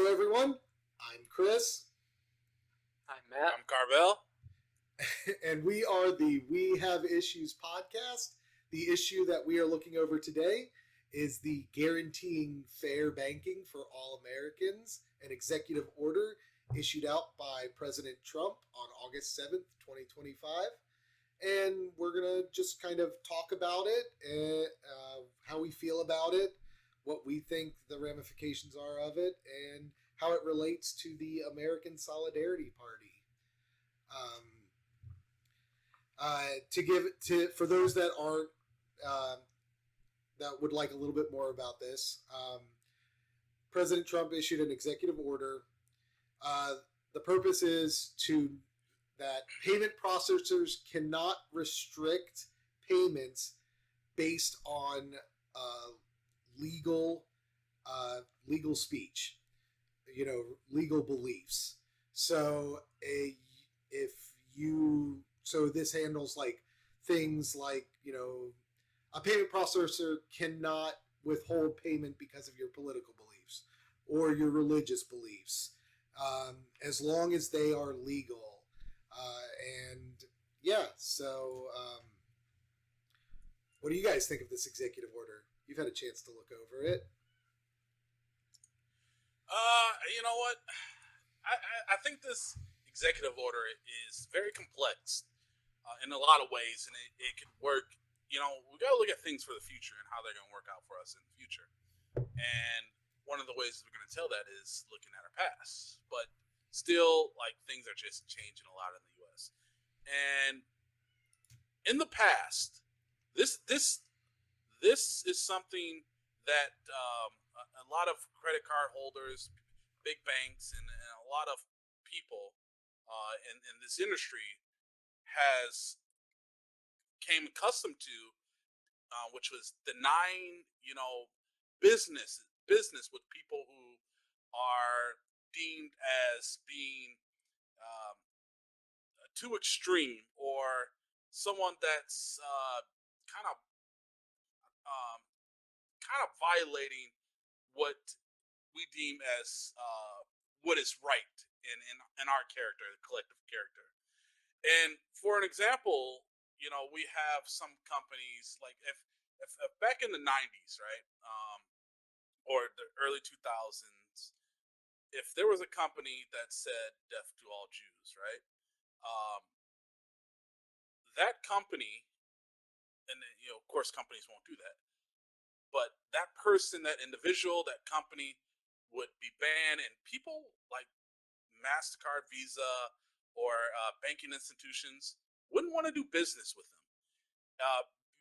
Hello, everyone. I'm Chris. I'm Matt. I'm Carvell. And we are the We Have Issues podcast. The issue that we are looking over today is the Guaranteeing Fair Banking for All Americans, an executive order issued out by President Trump on August 7th, 2025. And we're going to just kind of talk about it, and how we feel about it, what we think the ramifications are of it, and how it relates to the American Solidarity Party. For those that aren't that would like a little bit more about this, President Trump issued an executive order. The purpose is that payment processors cannot restrict payments based on legal speech, legal beliefs. So this handles like things like, a payment processor cannot withhold payment because of your political beliefs or your religious beliefs, as long as they are legal. What do you guys think of this executive order? You've had a chance to look over it. You know what? I think this executive order is very complex in a lot of ways, and it could work. We got to look at things for the future and how they're going to work out for us in the future. And one of the ways we're going to tell that is looking at our past. But still, like, things are just changing a lot in the U.S. And in the past, this is something that a lot of credit card holders, big banks, and a lot of people in this industry has came accustomed to, which was denying, business with people who are deemed as being too extreme, or someone that's kind of violating what we deem as what is right in our character, the collective character. And for an example, we have some companies, like if back in the 90s, right, or the early 2000s, if there was a company that said "death to all Jews," right, that company, and of course companies won't do that, but that person, that individual, that company would be banned, and people like MasterCard, Visa, or banking institutions wouldn't want to do business with them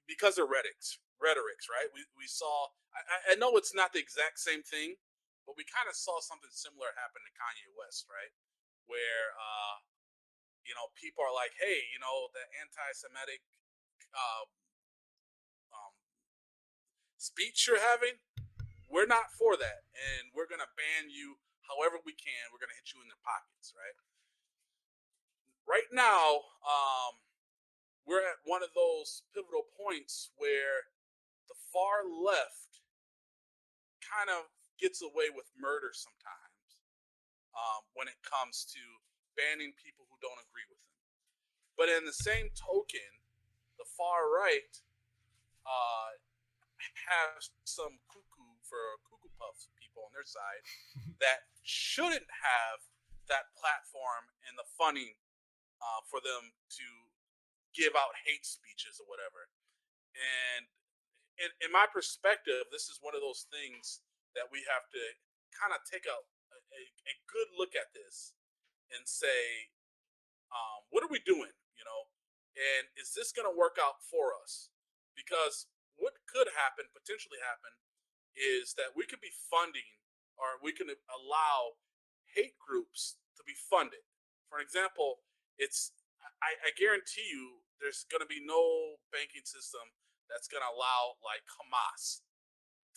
because of rhetorics, right? We saw, I know it's not the exact same thing, but we kind of saw something similar happen to Kanye West, right? Where, people are like, hey, the anti-Semitic speech you're having, we're not for that, and we're going to ban you however we can. We're going to hit you in the pockets, right? Right now, we're at one of those pivotal points where the far left kind of gets away with murder sometimes when it comes to banning people who don't agree with them. But in the same token, the far right have some cuckoo puffs people on their side that shouldn't have that platform and the funding for them to give out hate speeches or whatever. And in my perspective, this is one of those things that we have to kind of take a good look at this and say, what are we doing? And is this going to work out for us? Because what could potentially happen, is that we could be funding, or we can allow hate groups to be funded. For example, I guarantee you there's going to be no banking system that's going to allow like Hamas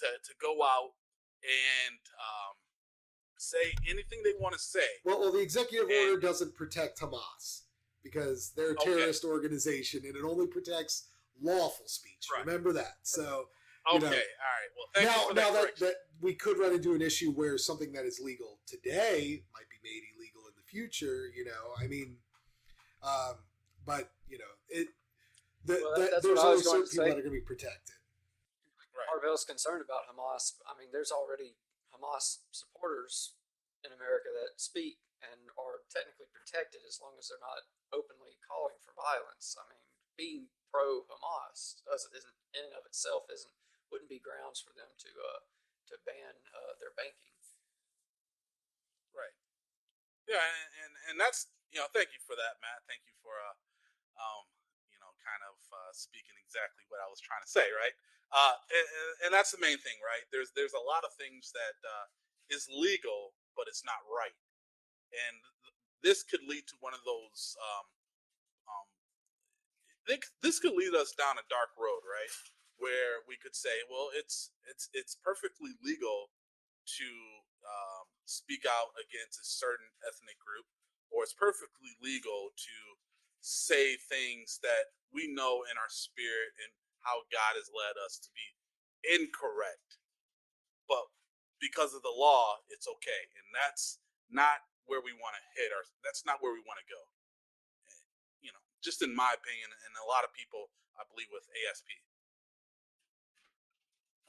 to go out and say anything they want to say. Well, the executive order doesn't protect Hamas because they're a terrorist organization, and it only protects lawful speech. Right. Remember that. So You Okay, know, all right. Well, thank you for now that correction. that we could run into an issue where something that is legal today might be made illegal in the future. You know, I mean, but you know, That's what there's I only was going certain to people say. that are going to be protected. Right. Carvell's concerned about Hamas. I mean, there's already Hamas supporters in America that speak and are technically protected as long as they're not openly calling for violence. I mean, being pro Hamas isn't in and of itself wouldn't be grounds for them to ban their banking. Right. Yeah, and that's thank you for that, Matt. Thank you for kind of speaking exactly what I was trying to say, right? And that's the main thing, right? There's a lot of things that is legal, but it's not right, and this could lead to one of those. Um, this could lead us down a dark road, right? Where we could say, well, it's perfectly legal to speak out against a certain ethnic group, or it's perfectly legal to say things that we know in our spirit and how God has led us to be incorrect. But because of the law, it's okay. And that's not where we want to hit, or that's not where we want to go. Just in my opinion, and a lot of people, I believe, with ASP.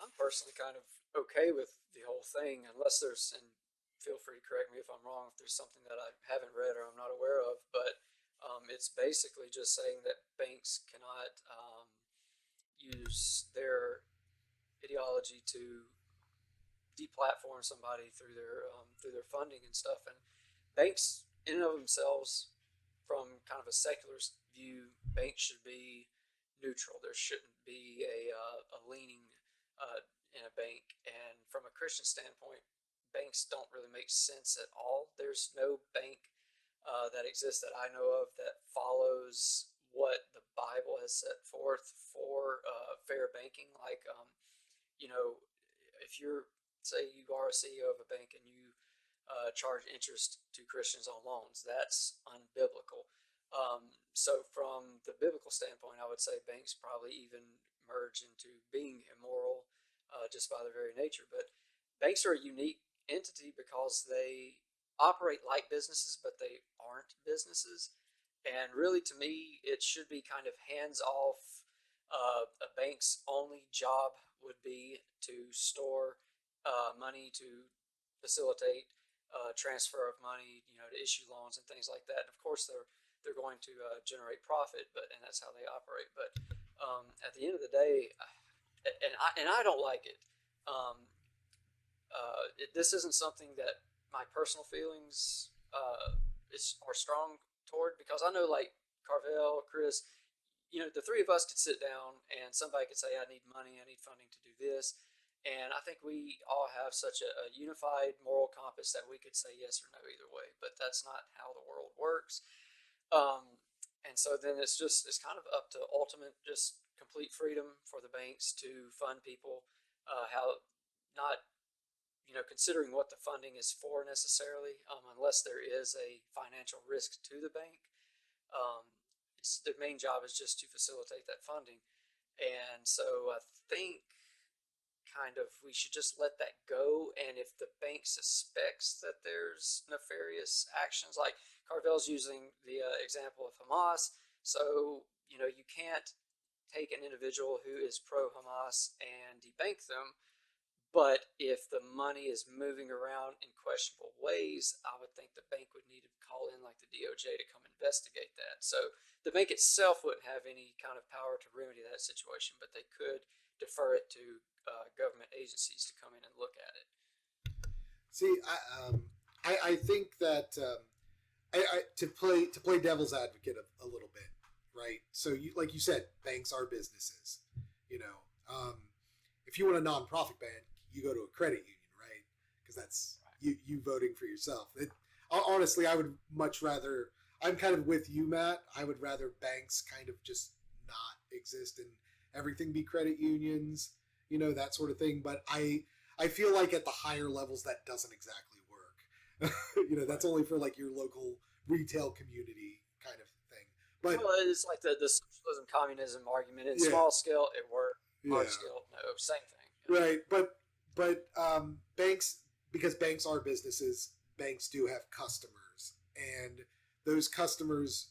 I'm personally kind of okay with the whole thing, unless there's, and feel free to correct me if I'm wrong, if there's something that I haven't read or I'm not aware of, but it's basically just saying that banks cannot use their ideology to deplatform somebody through their funding and stuff. And banks, in and of themselves, from kind of a secular view, banks should be neutral. There shouldn't be a leaning in a bank. And from a Christian standpoint, banks don't really make sense at all. There's no bank that exists that I know of that follows what the Bible has set forth for fair banking. Like, if you're, say, you are a CEO of a bank and you charge interest to Christians on loans, that's unbiblical. So from the biblical standpoint, I would say banks probably even merge into being immoral just by their very nature. But banks are a unique entity because they operate like businesses, but they aren't businesses. And really, to me, it should be kind of hands off. A bank's only job would be to store money, to facilitate transfer of money, to issue loans and things like that. And of course, they're going to generate profit, and that's how they operate. But at the end of the day, and I don't like it. Um, this isn't something that my personal feelings are strong toward, because I know, like Carvell, Chris, the three of us could sit down and somebody could say, I need money, I need funding to do this. And I think we all have such a unified moral compass that we could say yes or no either way, but that's not how the world works. And so then it's kind of up to ultimate, just complete freedom for the banks to fund people, how not, considering what the funding is for necessarily, unless there is a financial risk to the bank. Their main job is just to facilitate that funding. And so I think kind of we should just let that go. And if the bank suspects that there's nefarious actions, like Carvell's using the example of Hamas, so you can't take an individual who is pro Hamas and debank them. But if the money is moving around in questionable ways, I would think the bank would need to call in like the DOJ to come investigate that. So the bank itself wouldn't have any kind of power to remedy that situation, but they could defer it to government agencies to come in and look at it. See, I think that to play devil's advocate a little bit, right? So, like you said, banks are businesses. If you want a nonprofit bank, you go to a credit union, right? Because that's you voting for yourself. Honestly, I would much rather. I'm kind of with you, Matt. I would rather banks kind of just not exist and everything be credit unions, that sort of thing. But I feel like at the higher levels that doesn't exactly work. That's only for like your local retail community kind of thing. But well, it's like the socialism communism argument. In small scale, it works. large scale, no, same thing. Right, but banks, because banks are businesses, banks do have customers, and those customers,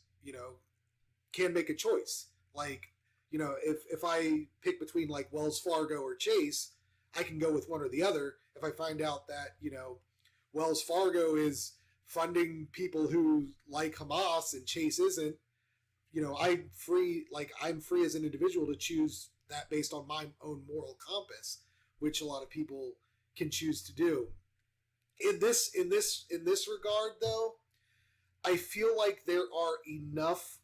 can make a choice. Like, if I pick between like Wells Fargo or Chase, I can go with one or the other. If I find out that Wells Fargo is funding people who like Hamas and Chase isn't, I'm free. Like, I'm free as an individual to choose that based on my own moral compass, which a lot of people can choose to do. In this regard, though, I feel like there are enough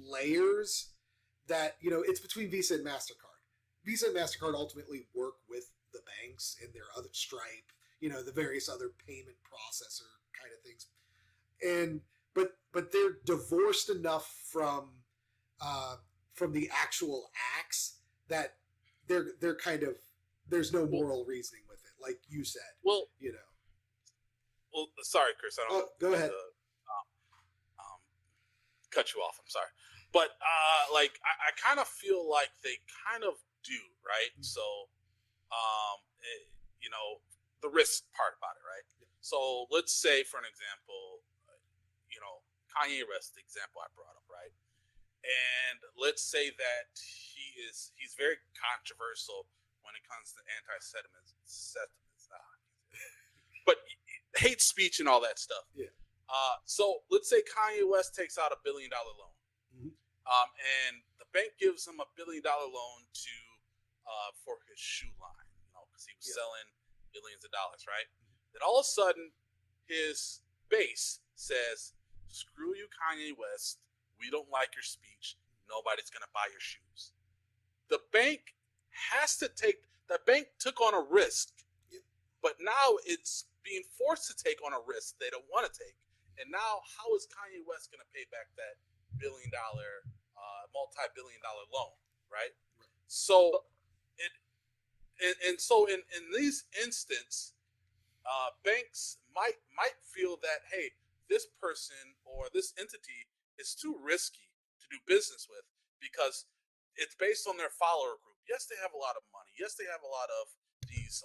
layers that it's between Visa and Mastercard. Visa and Mastercard ultimately work with the banks and their other Stripe, the various other payment processor kind of things, and but they're divorced enough from the actual acts that they're kind of, there's no moral reasoning with it, like you said. Well, sorry, Chris. I don't. Go ahead. Cut you off. I'm sorry, but I kind of feel like they kind of do, right? So, the risk part about it, right? Yeah. So let's say, for an example, Kanye West, the example I brought up, right? And let's say that he's very controversial when it comes to anti-Semitism, but hate speech and all that stuff. Yeah. So let's say Kanye West takes out $1 billion loan, and the bank gives him $1 billion loan for his shoe line, because he was selling billions of dollars, right? Then all of a sudden, his base says, "Screw you, Kanye West. We don't like your speech. Nobody's gonna buy your shoes." The bank took on a risk, but now it's being forced to take on a risk they don't want to take. And now, how is Kanye West going to pay back that billion-dollar, multi-billion-dollar loan, right? So, in these instances, banks might feel that, hey, this person or this entity is too risky to do business with because it's based on their follower group. Yes, they have a lot of money. Yes, they have a lot of these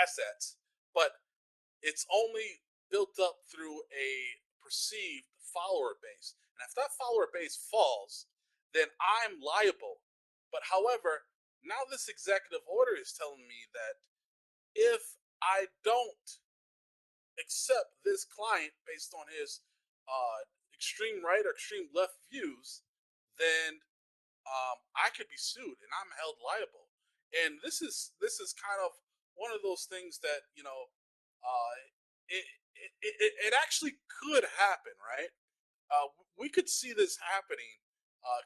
assets, but it's only built up through a perceived follower base. And if that follower base falls, then I'm liable. But however, now this executive order is telling me that if I don't accept this client based on his extreme right or extreme left views, then I could be sued and I'm held liable. And this is kind of one of those things that it actually could happen, right? We could see this happening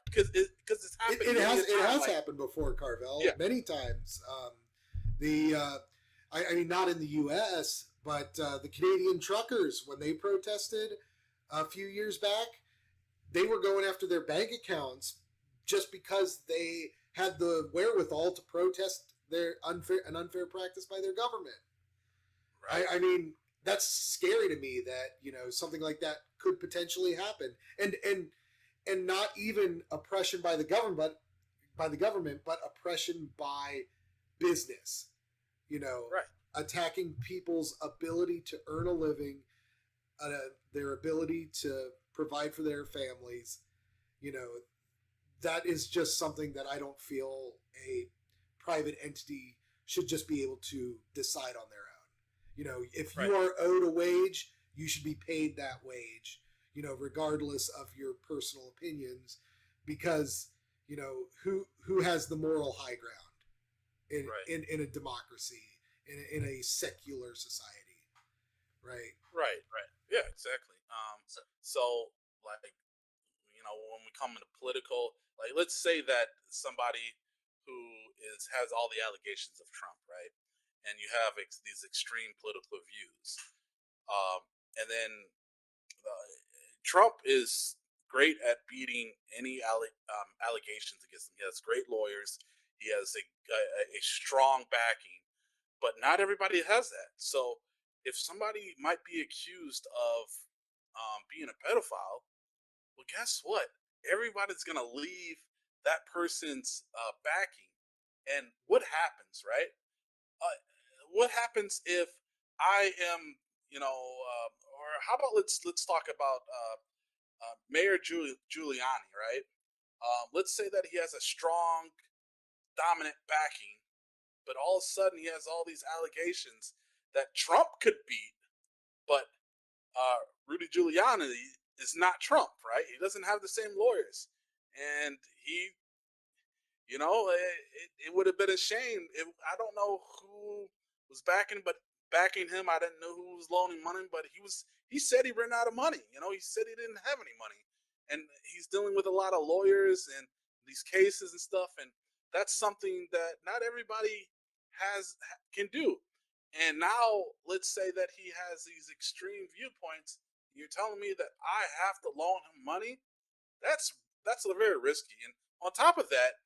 because it's happened. It has happened before, Carvell, many times. I mean, not in the U.S., but the Canadian truckers, when they protested a few years back, they were going after their bank accounts just because they had the wherewithal to protest an unfair practice by their government. Right. I mean, that's scary to me that something like that could potentially happen, and not even oppression by the government, but oppression by business. Right. Attacking people's ability to earn a living, their ability to provide for their families. That is just something that I don't feel a private entity should just be able to decide on their own. If you are owed a wage, you should be paid that wage, regardless of your personal opinions, because who has the moral high ground in a democracy, in a secular society, right? Right. Yeah, exactly. So like, when we come into political, like, let's say that somebody who has all the allegations of Trump, right? And you have these extreme political views, and then Trump is great at beating any allegations against him. He has great lawyers. He has a strong backing, but not everybody has that. So if somebody might be accused of being a pedophile, well, guess what? Everybody's gonna leave that person's backing And what happens, right? What happens if I am, or how about let's talk about Mayor Giuliani, right? Let's say that he has a strong, dominant backing, but all of a sudden he has all these allegations that Trump could beat, but Rudy Giuliani is not Trump, right? He doesn't have the same lawyers, and it would have been a shame. I don't know who was backing him. I didn't know who was loaning money, but he said he ran out of money. He said he didn't have any money, and he's dealing with a lot of lawyers and these cases and stuff, and that's something that not everybody can do. And now let's say that he has these extreme viewpoints. You're telling me that I have to loan him money? That's very risky. And on top of that,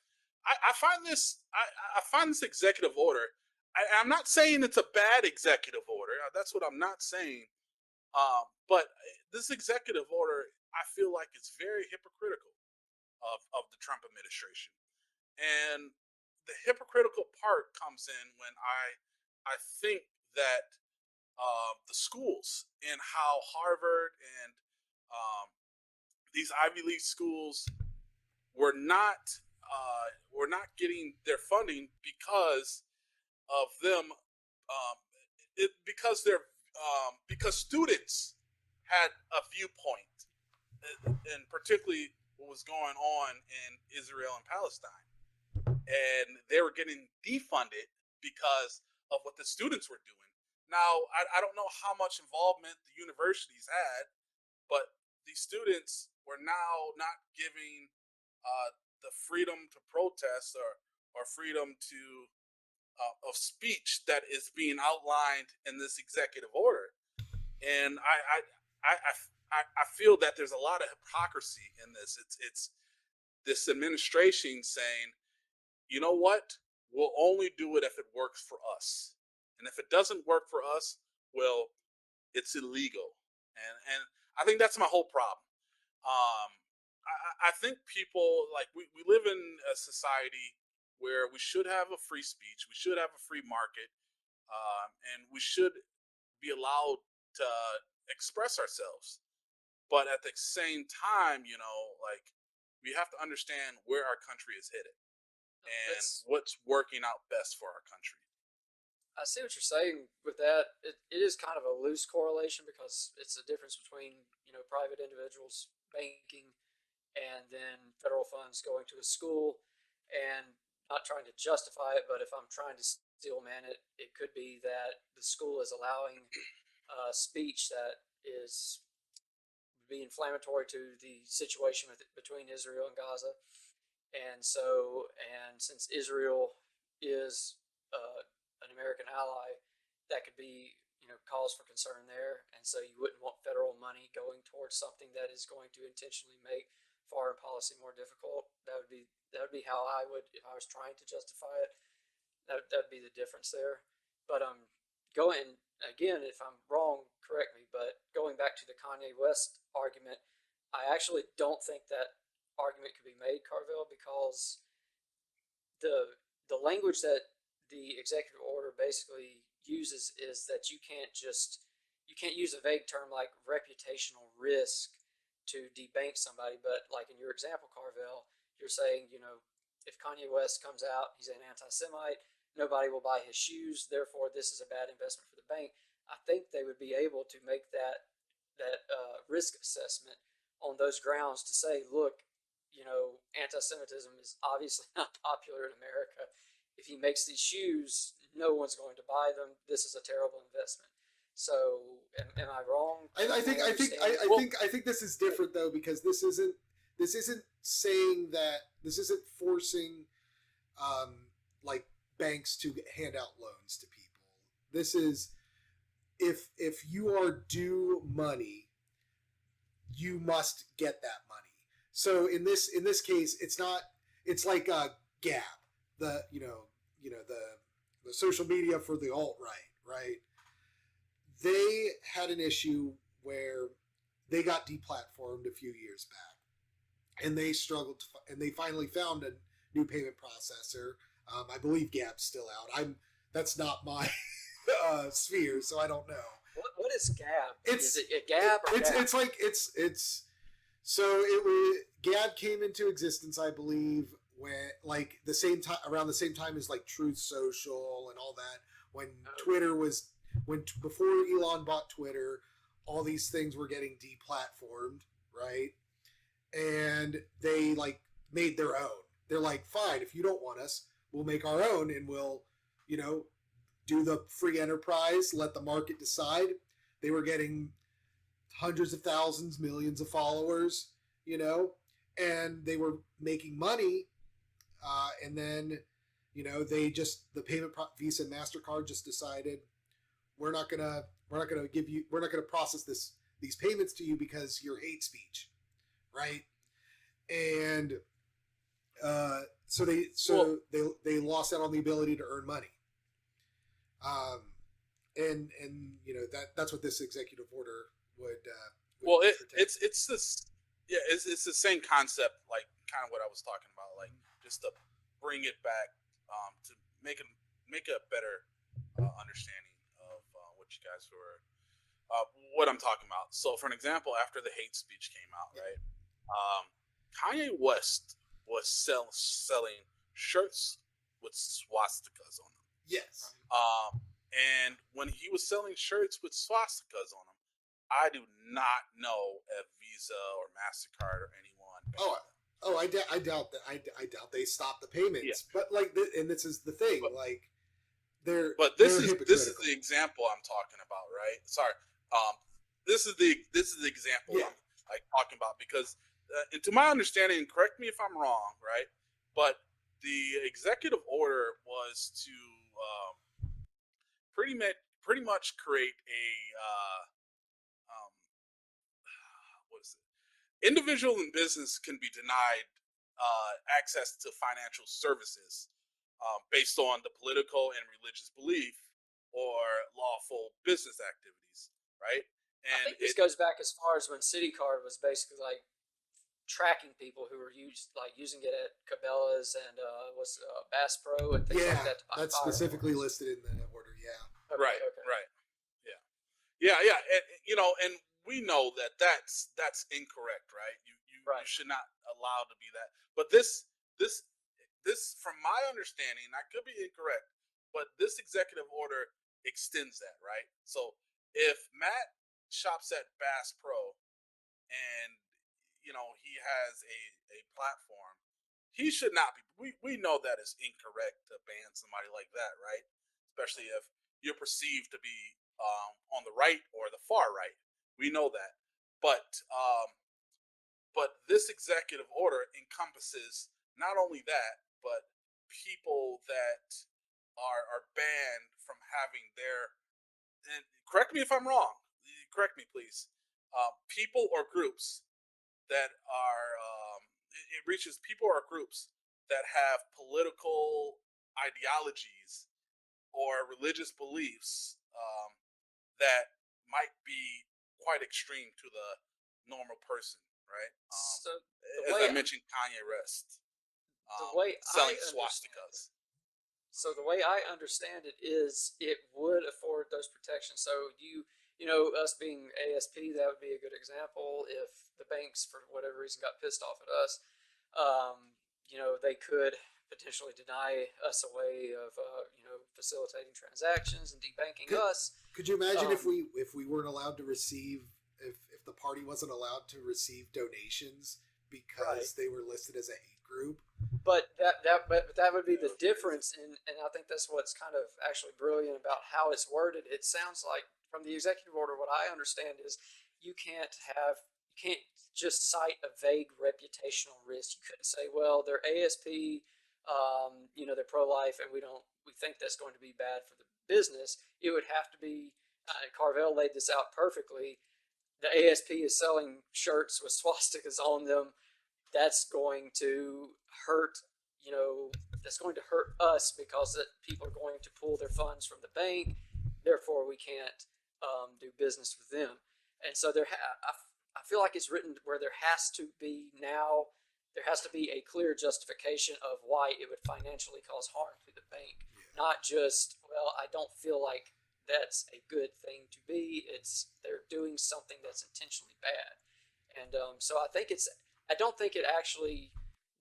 I find this executive order. I'm not saying it's a bad executive order. That's what I'm not saying. But this executive order, I feel like it's very hypocritical of the Trump administration. And the hypocritical part comes in when I think that the schools and how Harvard and these Ivy League schools were not getting their funding because of them, because students had a viewpoint, and particularly what was going on in Israel and Palestine, and they were getting defunded because of what the students were doing. Now, I don't know how much involvement the universities had, but these students were now not giving the freedom to protest or freedom to of speech that is being outlined in this executive order. And I feel that there's a lot of hypocrisy in this. It's this administration saying, you know what, we'll only do it if it works for us, and if it doesn't work for us, well, it's illegal. And I think that's my whole problem. um, I think people, like, we live in a society where we should have a free speech, we should have a free market, and we should be allowed to express ourselves. But at the same time, like, we have to understand where our country is headed and That's what's working out best for our country. I see what you're saying with that. It is kind of a loose correlation because it's the difference between private individuals banking and then federal funds going to a school, and not trying to justify it, but if I'm trying to steel man it, it could be that the school is allowing speech that is be inflammatory to the situation between Israel and Gaza. And since Israel is an American ally, that could be cause for concern there. And so you wouldn't want federal money going towards something that is going to intentionally make foreign policy more difficult. That would be how I would, if I was trying to justify it. That'd be the difference there. But going again, if I'm wrong, correct me. But going back to the Kanye West argument, I actually don't think that argument could be made, Carvell, because the language that the executive order basically uses is that you can't use a vague term like reputational risk to debank somebody. But like in your example, Carvell, you're saying if Kanye West comes out, he's an anti-Semite, nobody will buy his shoes, therefore this is a bad investment for the bank. I think they would be able to make that risk assessment on those grounds to say, look, anti-Semitism is obviously not popular in America. If he makes these shoes, no one's going to buy them. This is a terrible investment. So, am I wrong? I think this is different though, because this isn't saying that, this isn't forcing like banks to hand out loans to people. This is, if you are due money, you must get that money. So in this case, it's like a Gap, the the social media for the alt right? They had an issue where they got deplatformed a few years back, and they struggled and they finally found a new payment processor I believe Gab's still out. That's not my sphere, so I don't know. What is Gab? It's is it a Gab or it's Gab? it's like it's so it was Gab came into existence, I believe, when like the same time around the same time as like Truth Social and all that, when Twitter was before Elon bought Twitter, all these things were getting deplatformed, right? And they like made their own. They're like, fine, if you don't want us, we'll make our own, and we'll, you know, do the free enterprise, let the market decide. They were getting hundreds of thousands, millions of followers, and they were making money. And then, they just the Visa and Mastercard just decided we're not gonna process these payments to you because you're hate speech, right? And so they lost out on the ability to earn money. And that's what this executive order would well, it's this, yeah, it's the same concept, like kind of what I was talking about, like just to bring it back, to make a better understanding of what you guys were, what I'm talking about. So, for an example, after the hate speech came out, right? Kanye West was selling shirts with swastikas on them. Yes. And when he was selling shirts with swastikas on them, I do not know if Visa or MasterCard or anyone. I doubt that. I doubt they stopped the payments. Yeah. But like, and this is the thing, like they're. But this is the example I'm talking about, right? Sorry. This is the example I'm like talking about, because, and to my understanding, correct me if I'm wrong, right? But the executive order was to pretty much create a what is it? Individual and business can be denied access to financial services based on the political and religious belief or lawful business activities, right? And I think this goes back as far as when CityCard was basically like tracking people who were using it at Cabela's and Bass Pro and things like that. That's specifically listed in the order. Yeah. Okay, right. Okay. Right. Yeah. And we know that that's incorrect, right? You should not allow to be that. But this, from my understanding, I could be incorrect, but this executive order extends that, right? So if Matt shops at Bass Pro and he has a platform, he should not be. We know that is incorrect to ban somebody like that, right? Especially if you're perceived to be on the right or the far right. We know that, but this executive order encompasses not only that, but people that are banned from having their. And correct me if I'm wrong. Correct me, please. People or groups that are it reaches people or groups that have political ideologies or religious beliefs that might be quite extreme to the normal person, right? So as I mentioned, Kanye West selling swastikas. So the way I understand it is, it would afford those protections. So us being ASP, that would be a good example. If the banks, for whatever reason, got pissed off at us, they could potentially deny us a way of, facilitating transactions and debanking us. Could you imagine if we weren't allowed to receive, if the party wasn't allowed to receive donations because they were listed as a hate group? But that would be the difference, and I think that's what's kind of actually brilliant about how it's worded. It sounds like, from the executive order, what I understand is you can't just cite a vague reputational risk. You couldn't say, well, they're ASP, they're pro-life, and we think that's going to be bad for the business. It would have to be, Carvell laid this out perfectly. The ASP is selling shirts with swastikas on them. That's going to hurt, that's going to hurt us, because people are going to pull their funds from the bank. Therefore, we can't do business with them. And so I feel like it's written where there has to be now there has to be a clear justification of why it would financially cause harm to the bank, not just, well, I don't feel like that's a good thing to be. It's they're doing something that's intentionally bad, and so I don't think it actually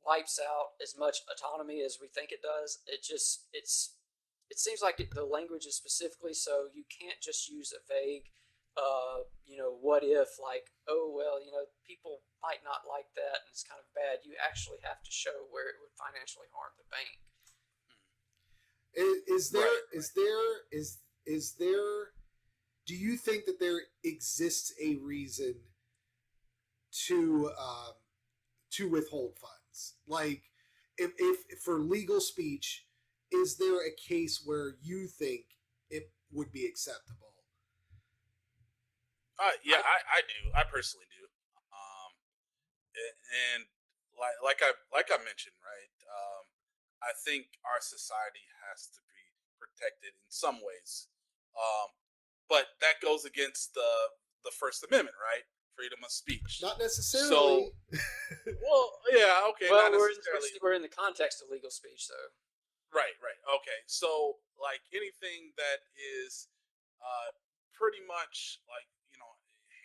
wipes out as much autonomy as we think it does. It seems like the language is specifically so you can't just use a vague, what if, like, oh well, people might not like that and it's kind of bad. You actually have to show where it would financially harm the bank. Is there Right. is there is there do you think that there exists a reason to withhold funds? Like, if for legal speech, is there a case where you think it would be acceptable? Yeah, I do. I personally do. And like I mentioned, right? I think our society has to be protected in some ways, but that goes against the First Amendment, right? Freedom of speech. Not So, necessarily. well, yeah, okay, Well, not necessarily. we're in the context of legal speech, though. Right, right. Okay. So like anything that is uh pretty much like,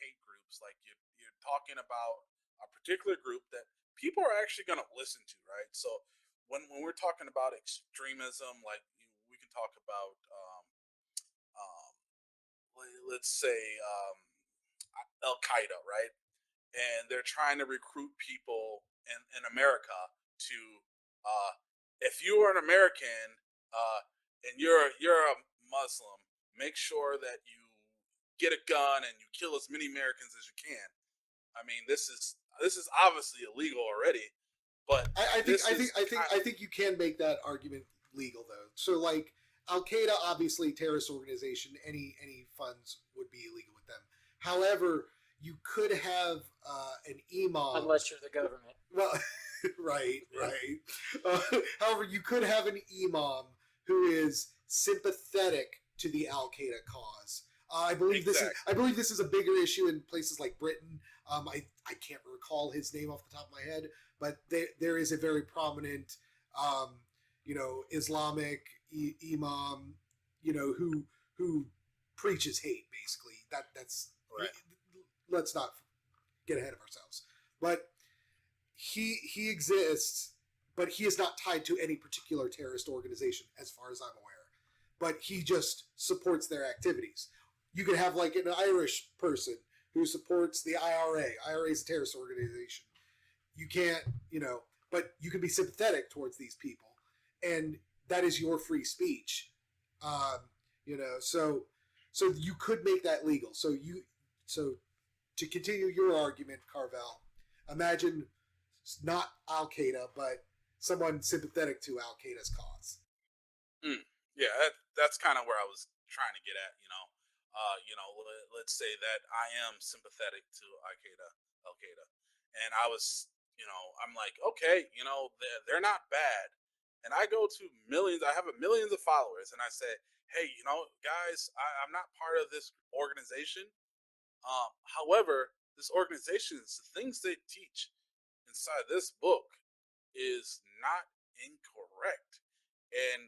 hate groups, like you're talking about a particular group that people are actually going to listen to, right? So when we're talking about extremism, like we can talk about um let's say Al Qaeda, right? And they're trying to recruit people in America to, uh, if you are an American and you're a Muslim, make sure that you get a gun and you kill as many Americans as you can. I mean, this is obviously illegal already, but I think this I think is I think kind I think you can make that argument legal though. So like Al Qaeda, obviously terrorist organization, any funds would be illegal with them. However, you could have an imam. Unless you're the government. Well, right, right. However, you could have an imam who is sympathetic to the Al Qaeda cause. exactly. I believe this is a bigger issue in places like Britain. I can't recall his name off the top of my head, but there is a very prominent, Islamic imam, who preaches hate. Basically, that's Right. let's not get ahead of ourselves. But he exists, but he is not tied to any particular terrorist organization, as far as I'm aware. But he just supports their activities. You could have like an Irish person who supports the IRA. IRA is a terrorist organization. You can't, but you can be sympathetic towards these people, and that is your free speech. So you could make that legal. So to continue your argument, Carvell, imagine not Al Qaeda, but someone sympathetic to Al Qaeda's cause. Yeah, that's kind of where I was trying to get at. Let's say that I am sympathetic to Al Qaeda, and I'm like, okay, they're not bad, and I go to millions. I have millions of followers, and I say, hey, guys, I'm not part of this organization. However, this organization, the things they teach inside this book is not incorrect, and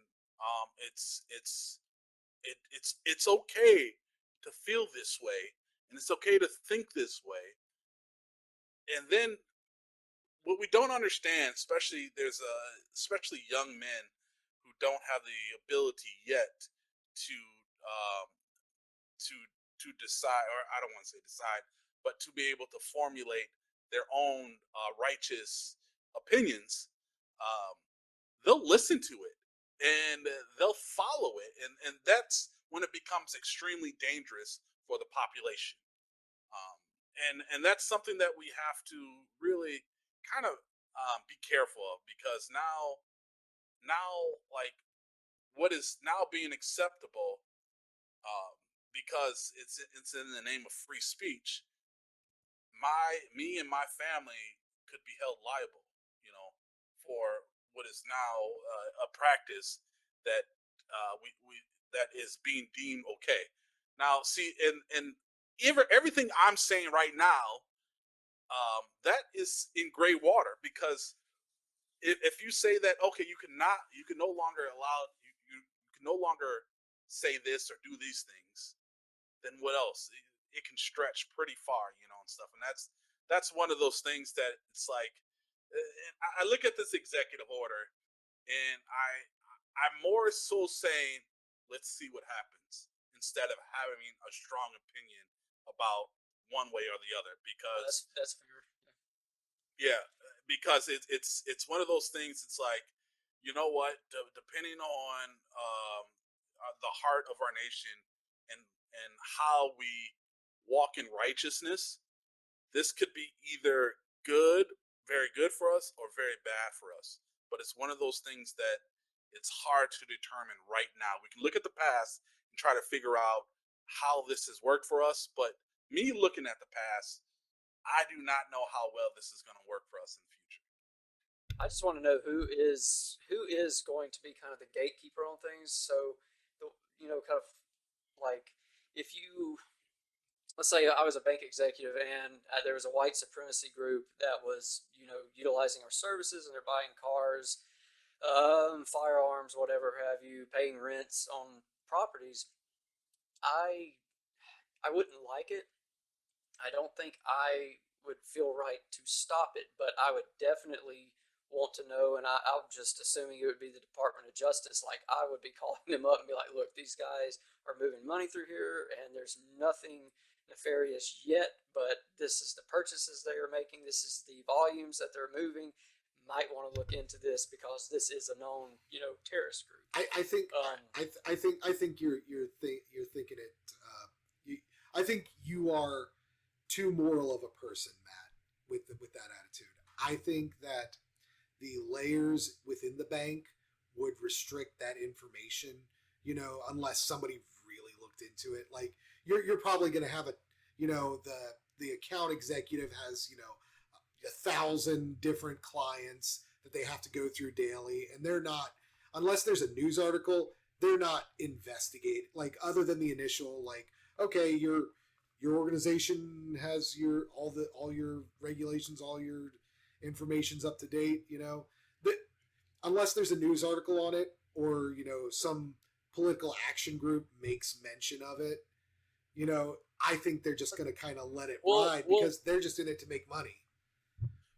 it's okay to feel this way, and it's okay to think this way. And then what we don't understand, especially young men who don't have the ability yet to um, to to decide, or I don't want to say decide, but to be able to formulate their own righteous opinions. Um, they'll listen to it and they'll follow it, and that's when it becomes extremely dangerous for the population. um, and that's something that we have to really kind of be careful of, because now like what is now being acceptable, um, because it's in the name of free speech, me and my family could be held liable, for what is now a practice that we that is being deemed okay. Now, see, and everything I'm saying right now that is in gray water, because if you say that, okay, you can no longer you can no longer say this or do these things, then what else? It can stretch pretty far, and stuff. And that's one of those things that it's like, I look at this executive order, and I'm more so saying, let's see what happens, instead of having a strong opinion about one way or the other, because That's fair. yeah, because it's one of those things. It's like, you know what? Depending on the heart of our nation, and how we walk in righteousness, this could be either good, very good for us, or very bad for us. But it's one of those things that it's hard to determine right now. We can look at the past and try to figure out how this has worked for us, but me looking at the past, I do not know how well this is going to work for us in the future. I just want to know who is going to be kind of the gatekeeper on things. So, kind of like, if you, let's say I was a bank executive and there was a white supremacy group that was, utilizing our services, and they're buying cars, firearms, whatever have you, paying rents on properties. I wouldn't like it. I don't think I would feel right to stop it, but I would definitely want to know, and I'm just assuming it would be the Department of Justice. Like, I would be calling them up and be like, look, these guys are moving money through here, and there's nothing nefarious yet, but this is the purchases they are making, this is the volumes that they're moving. Might want to look into this because this is a known, terrorist group. I think you're thinking it. I think you are too moral of a person, Matt, with that attitude. I think that the layers within the bank would restrict that information, unless somebody really looked into it. Like, you're probably going to have the account executive has 1,000 different clients that they have to go through daily, and they're not, unless there's a news article, they're not investigating, like, other than the initial, like, okay, your organization has all your regulations, all your information's up to date, but unless there's a news article on it, or some political action group makes mention of it, I think they're just going to kind of let it ride, because they're just in it to make money.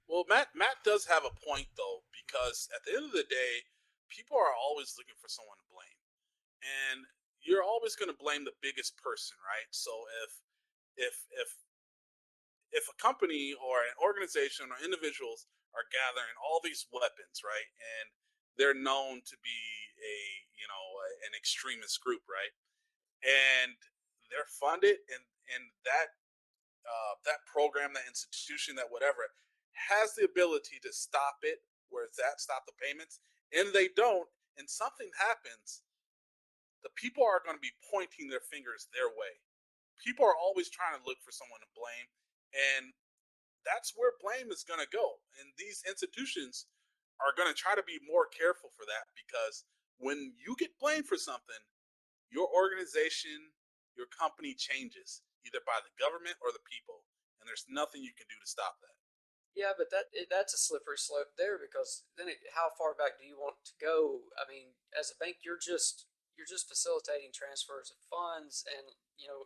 Well, Matt does have a point, though, because at the end of the day, people are always looking for someone to blame, and you're always going to blame the biggest person, right? So if a company or an organization or individuals are gathering all these weapons, right, and they're known to be an extremist group, right, and they're funded, and that program, that institution, that whatever, has the ability to stop it, where it's at, stop the payments, and they don't, and something happens, the people are going to be pointing their fingers their way. People are always trying to look for someone to blame, and that's where blame is going to go. And these institutions are going to try to be more careful for that, because when you get blamed for something, your organization, your company changes, either by the government or the people, and there's nothing you can do to stop that. Yeah, but that's a slippery slope there, because then how far back do you want to go? I mean, as a bank, you're just facilitating transfers of funds, and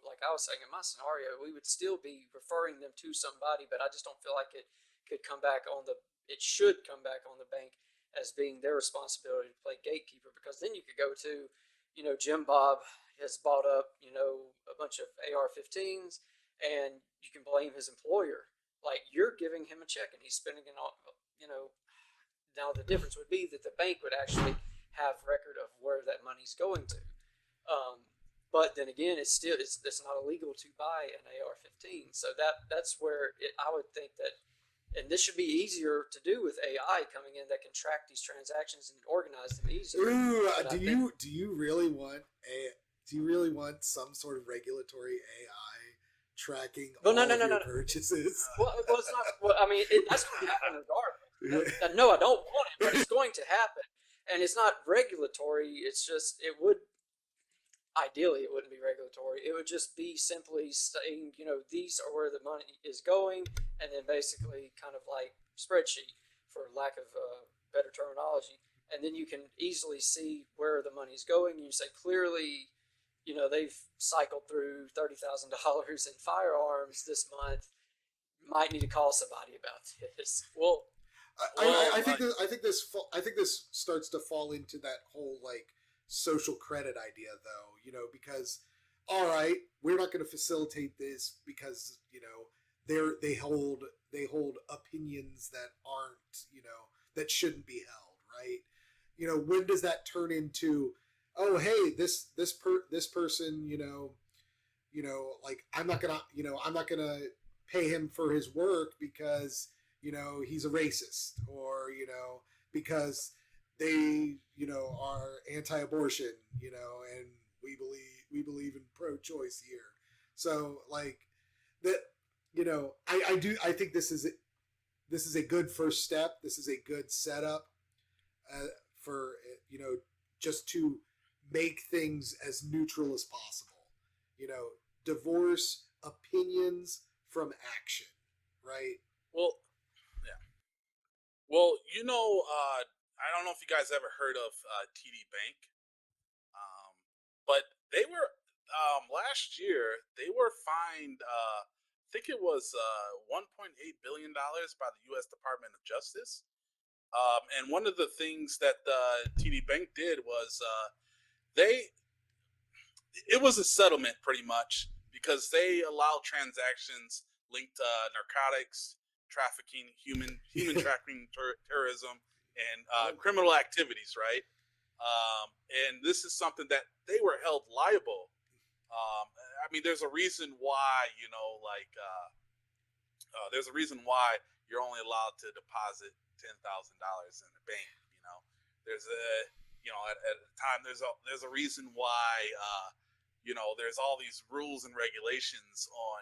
like I was saying, in my scenario, we would still be referring them to somebody, but I just don't feel like it could come back on the. It should come back on the bank as being their responsibility to play gatekeeper, because then you could go to, Jim Bob has bought up, a bunch of AR-15s, and you can blame his employer. Like, you're giving him a check and he's spending it on, now the difference would be that the bank would actually have record of where that money's going to. But then again, it's not illegal to buy an AR-15. So that's where I would think that, and this should be easier to do with AI coming in that can track these transactions and organize them easier. Ooh, do you really want some sort of regulatory AI tracking all of your purchases? Well, it's not. Well, I mean, that's going to happen regardless. No, I don't want it, but it's going to happen, and it's not regulatory. It's just it would. ideally it wouldn't be regulatory. It would just be simply saying, these are where the money is going, and then basically kind of like spreadsheet, for lack of better terminology. And then you can easily see where the money's going. You say clearly, they've cycled through $30,000 in firearms this month. Might need to call somebody about this. Well, I think this starts to fall into that whole like social credit idea, though. Because all right, we're not going to facilitate this because they hold opinions that aren't that shouldn't be held, right? When does that turn into, oh hey, this person, like I'm not gonna pay him for his work because he's a racist, or because they are anti-abortion, and we believe in pro-choice here. So like that, I think this is a good first step. This is a good setup for just to make things as neutral as possible. Divorce opinions from action, right? Well, yeah. Well, I don't know if you guys ever heard of TD Bank, but they were last year they were fined. I think it was $1.8 billion by the U.S. Department of Justice. And one of the things that TD Bank did was it was a settlement pretty much, because they allowed transactions linked to narcotics, trafficking, human trafficking, terrorism, and criminal activities, right? And this is something that they were held liable. I mean, there's a reason why, there's a reason why you're only allowed to deposit $10,000 in the bank. There's at the time there's a reason why there's all these rules and regulations on,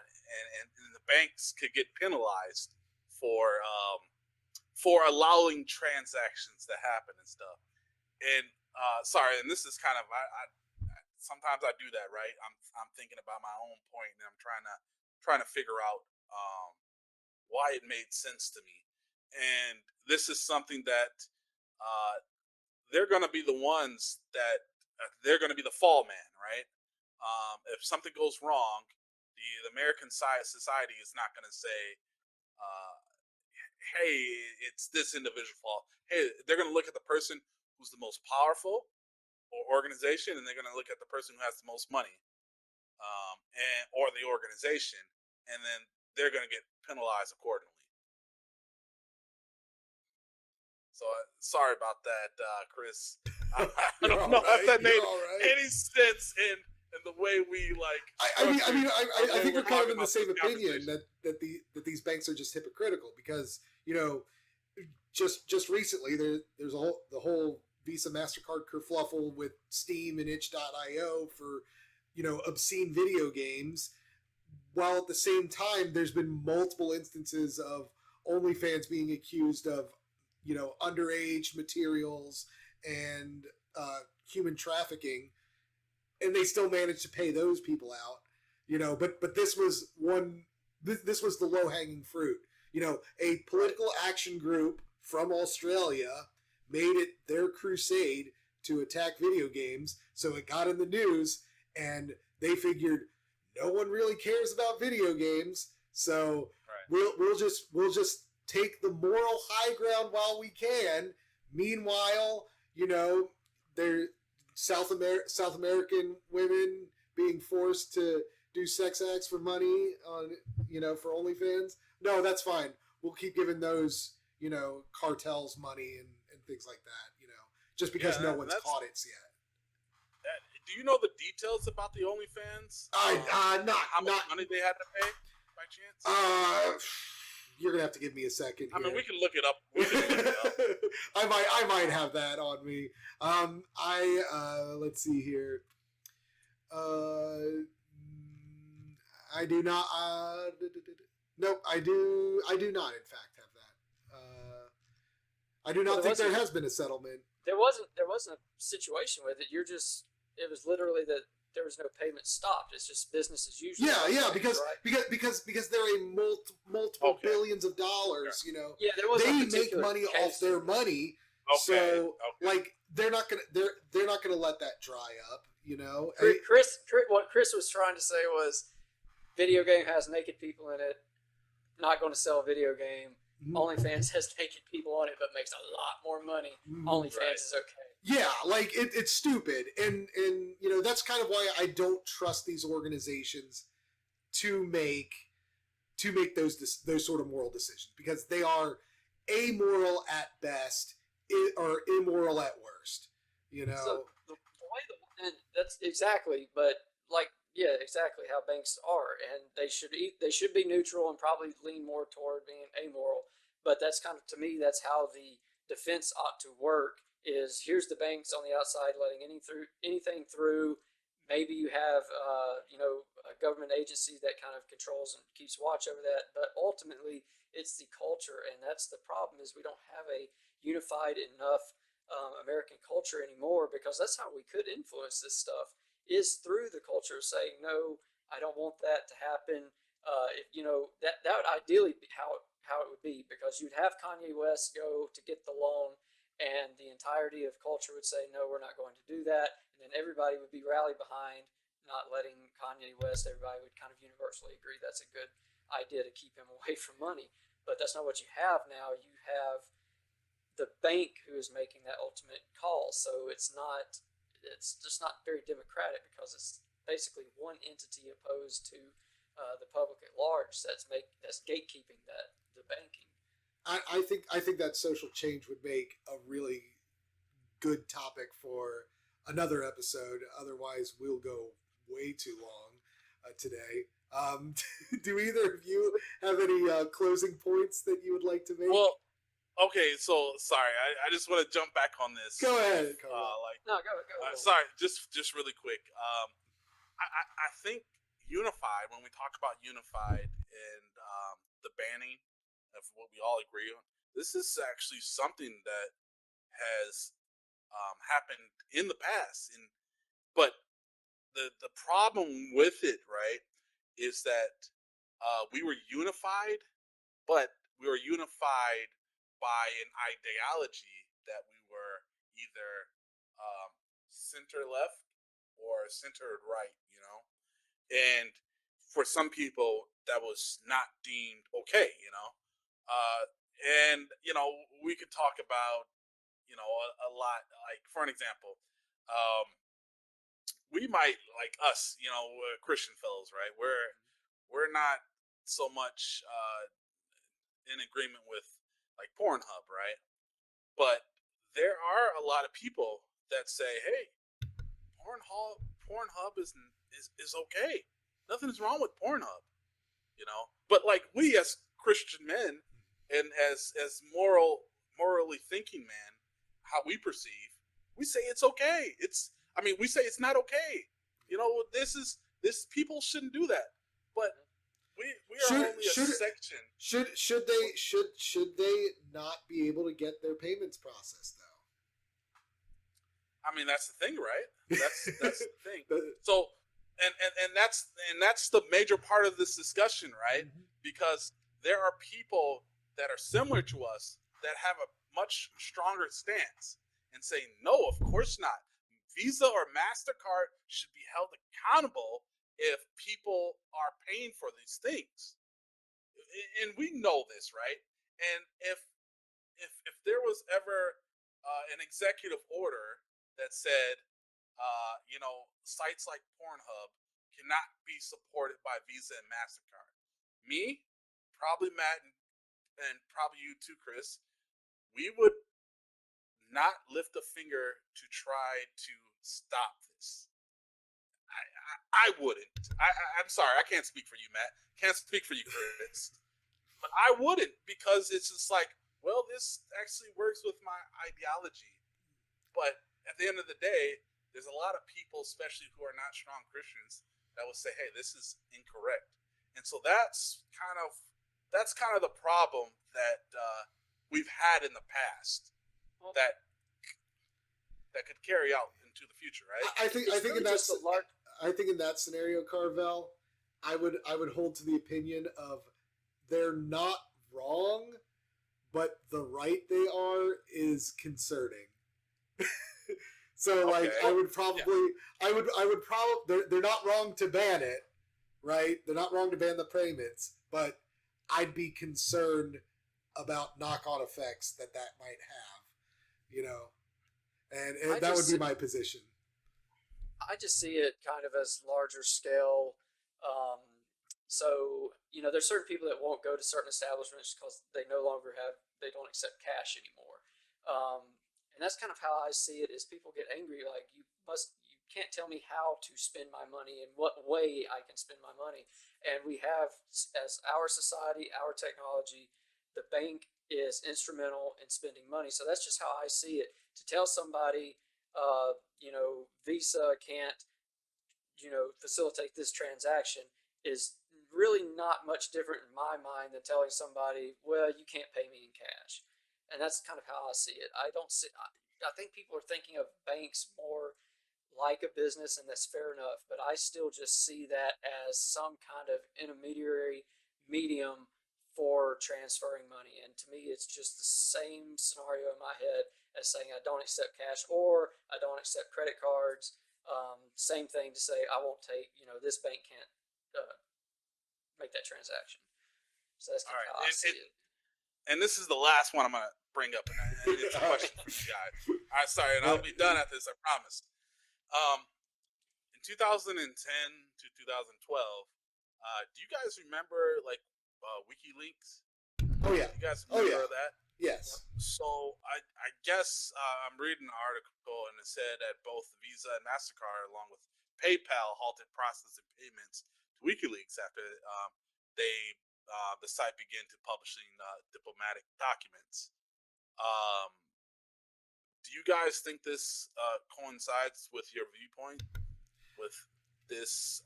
and the banks could get penalized for allowing transactions to happen and stuff. And sorry, and this is kind of I sometimes I do that, right? I'm thinking about my own point, and I'm trying to figure out why it made sense to me. And this is something that they're going to be the ones that they're going to be the fall man, right? If something goes wrong, the American society is not going to say, "Hey, it's this individual fault." Hey, they're going to look at the person who's the most powerful or organization, and they're going to look at the person who has the most money, or the organization, and then they're going to get penalized accordingly. So sorry about that, Chris. I don't know if that made any sense in the way we like. I think we're kind of in the same opinion that these banks are just hypocritical, because just recently there's the whole Visa MasterCard kerfluffle with Steam and itch.io for obscene video games, while at the same time there's been multiple instances of OnlyFans being accused of underage materials and human trafficking, and they still managed to pay those people out. But this was this was the low-hanging fruit. A political action group from Australia made it their crusade to attack video games, so it got in the news, and they figured no one really cares about video games, so we'll just take the moral high ground while we can. Meanwhile, they're South American women being forced to do sex acts for money on, for OnlyFans. No, that's fine. We'll keep giving those, cartels money and things like that, just because no one's caught it yet. Do you know the details about the OnlyFans? How much money they had to pay, by chance? You're gonna have to give me a second here. I mean, we can look it up. I might have that on me. Let's see here. I do not. Nope, I do not. In fact, have that. I do not think there has been a settlement. There wasn't a situation with it. It was literally that there was no payment stopped. It's just business as usual. Yeah, because right? because they're a multiple billions of dollars. You know, Yeah, there was they make money off their money. So like they're not gonna let that dry up. You know, what Chris was trying to say was, video game has naked people in it. Not going to sell a video game. OnlyFans has naked people on it, but makes a lot more money. OnlyFans is okay. Yeah, like it's stupid, and you know that's kind of why I don't trust these organizations to make those sort of moral decisions, because they are amoral at best or immoral at worst. You know, so the way and that's exactly, but like yeah, exactly how banks are, and they should be neutral and probably lean more toward being amoral. But that's kind of, to me, that's how the defense ought to work. Is here's the banks on the outside letting anything through. Maybe you have a government agency that kind of controls and keeps watch over that, but ultimately it's the culture, and that's the problem. Is we don't have a unified enough American culture anymore, because that's how we could influence this stuff, is through the culture saying no, I don't want that to happen. If that would ideally be how it would be, because you'd have Kanye West go to get the loan, and the entirety of culture would say no, we're not going to do that, and then everybody would be rallied behind not letting Kanye West. Everybody would kind of universally agree that's a good idea to keep him away from money. But that's not what you have now. You have the bank who is making that ultimate call. So it's just not very democratic, because it's basically one entity opposed to the public at large that's gatekeeping the banking. I think that social change would make a really good topic for another episode. Otherwise, we'll go way too long today. Do either of you have any closing points that you would like to make? Well, okay, so sorry, I just want to jump back on this. Go ahead. No, go. Sorry, just really quick. I think unified, when we talk about unified and the banning of what we all agree on, this is actually something that has happened in the past. But the problem with it, right, is that we were unified, but we were unified by an ideology that we were either center left or center right, and for some people that was not deemed okay, and we could talk about a lot, like for an example, we might, like us, Christian fellows, right? We're not so much in agreement with like Pornhub, right? But there are a lot of people that say, "Hey, Pornhub is okay. Nothing's wrong with Pornhub," But like we as Christian men and as morally thinking men, how we perceive, we say it's okay. We say it's not okay. This people shouldn't do that, but we are only a section. Should they not be able to get their payments processed though? That's the thing, right? That's the thing. So and that's the major part of this discussion, right? Mm-hmm. Because there are people that are similar to us that have a much stronger stance and say, no, of course not. Visa or MasterCard should be held accountable if people are paying for these things. And we know this, right? And if there was ever an executive order that said, sites like Pornhub cannot be supported by Visa and MasterCard, me, probably Matt, and probably you too, Chris, we would not lift a finger to try to stop this. I wouldn't. I'm sorry, I can't speak for you, Matt. Can't speak for you, Chris. But I wouldn't, because it's just like, well, this actually works with my ideology. But at the end of the day, there's a lot of people, especially who are not strong Christians, that will say, hey, this is incorrect. And so that's kind of the problem that we've had in the past that could carry out into the future, right? I think in that scenario, Carvell, I would hold to the opinion of they're not wrong, but the right they are is concerning. So like Okay. I would probably I would probably they're not wrong to ban it, right? They're not wrong to ban the payments, but I'd be concerned about knock-on effects that might have, you know, and that would be my position. I just see it kind of as larger scale. Um, so, there's certain people that won't go to certain establishments because they don't accept cash anymore. And that's kind of how I see it is people get angry. Like you can't tell me how to spend my money and what way I can spend my money. And we have, as our society, our technology, the bank is instrumental in spending money. So that's just how I see it. To tell somebody, Visa can't, facilitate this transaction is really not much different in my mind than telling somebody, well, you can't pay me in cash. And that's kind of how I see it. I think people are thinking of banks more like a business, and that's fair enough. But I still just see that as some kind of intermediary medium for transferring money. And to me, it's just the same scenario in my head as saying I don't accept cash or I don't accept credit cards. Same thing to say I won't take, this bank can't make that transaction. So that's kind of how I see it. And this is the last one I'm going to bring up, and it's a question for you guys. All right, sorry, and I'll be done after this, I promise. In 2010 to 2012, do you guys remember WikiLeaks? Oh yeah. You guys remember that? Yes. So I guess I'm reading an article, and it said that both Visa and MasterCard, along with PayPal, halted processing payments to WikiLeaks after the site began to publishing diplomatic documents. Do you guys think this coincides with your viewpoint? With this,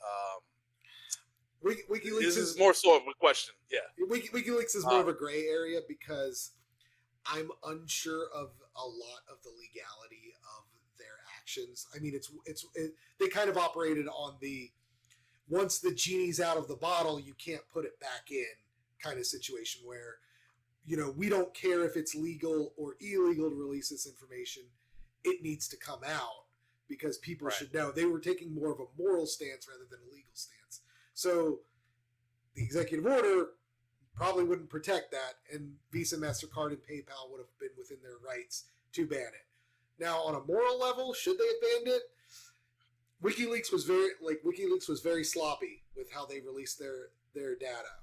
WikiLeaks is more so of a question. Yeah, WikiLeaks is more of a gray area because I'm unsure of a lot of the legality of their actions. I mean, they kind of operated on the once the genie's out of the bottle, you can't put it back in kind of situation where, we don't care if it's legal or illegal to release this information. It needs to come out because people should know. They were taking more of a moral stance rather than a legal stance. So the executive order probably wouldn't protect that, and Visa, MasterCard, and PayPal would have been within their rights to ban it. Now, on a moral level, should they have banned it? WikiLeaks was very sloppy with how they released their data.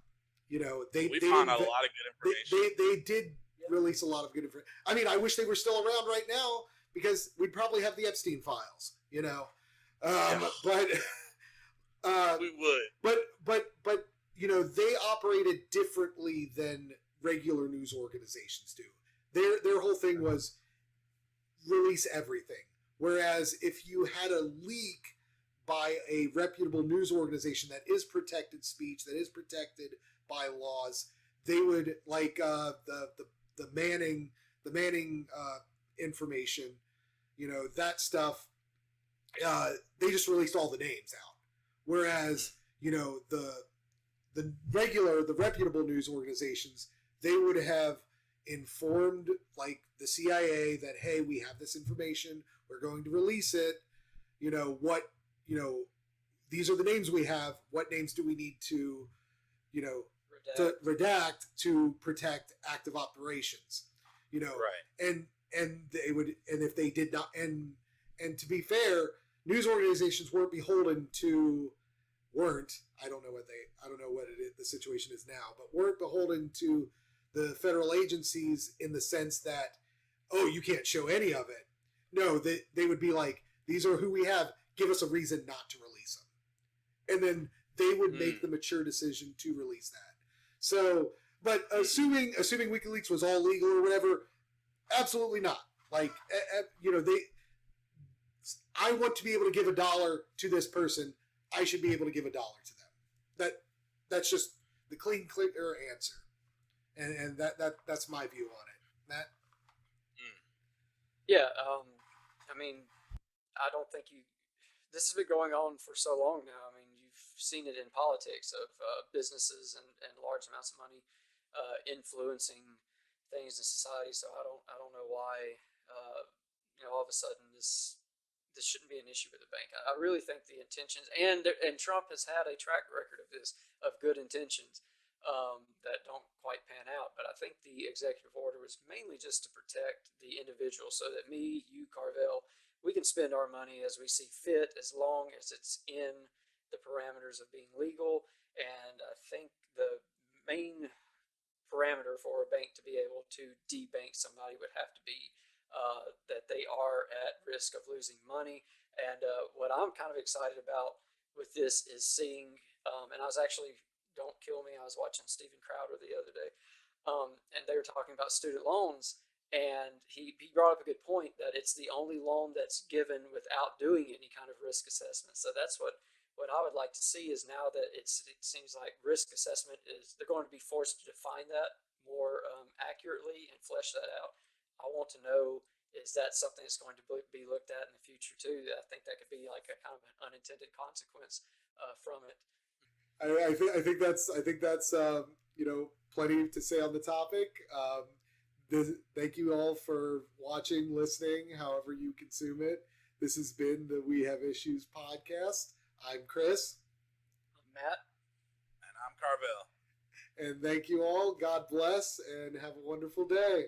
we found out a lot of good information. They did release a lot of good information. I mean, I wish they were still around right now because we'd probably have the Epstein files. But we would. But they operated differently than regular news organizations do. Their whole thing was release everything. Whereas if you had a leak by a reputable news organization that is protected speech, that is protected by laws, they would the Manning information, that stuff. They just released all the names out. Whereas the reputable news organizations, they would have informed the CIA that, hey, we have this information, we're going to release it. These are the names we have. What names do we need to, redact to protect active operations? Right. And they would, and if they did not, and to be fair, news organizations weren't beholden to. I don't know what the situation is now, but weren't beholden to the federal agencies in the sense that, oh, you can't show any of it. No, they would be like, these are who we have. Give us a reason not to release them, and then they would make the mature decision to release that. So, but assuming WikiLeaks was all legal or whatever, absolutely not. I want to be able to give $1 to this person. I should be able to give $1 to them. That's just the clear answer, and that's my view on it. Matt? Yeah, I mean, I don't think this has been going on for so long now. I mean, you've seen it in politics of businesses and large amounts of money influencing things in society. So I don't know why all of a sudden this shouldn't be an issue with the bank. I really think the intentions and Trump has had a track record of this of good intentions that don't quite pan out. But I think the executive order was mainly just to protect the individual, so that me, you, Carvell, we can spend our money as we see fit, as long as it's in the parameters of being legal. And I think the main parameter for a bank to be able to debank somebody would have to be that they are at risk of losing money. And what I'm kind of excited about with this is seeing, and I was actually, don't kill me, I was watching Steven Crowder the other day, and they were talking about student loans. And he brought up a good point that it's the only loan that's given without doing any kind of risk assessment. So that's what I would like to see is now that it seems like risk assessment is, they're going to be forced to define that more accurately and flesh that out. I want to know, is that something that's going to be looked at in the future too? I think that could be like a kind of an unintended consequence from it. I think that's plenty to say on the topic. Thank you all for watching, listening, however you consume it. This has been the We Have Issues podcast. I'm Chris. I'm Matt. And I'm Carvell. And thank you all. God bless and have a wonderful day.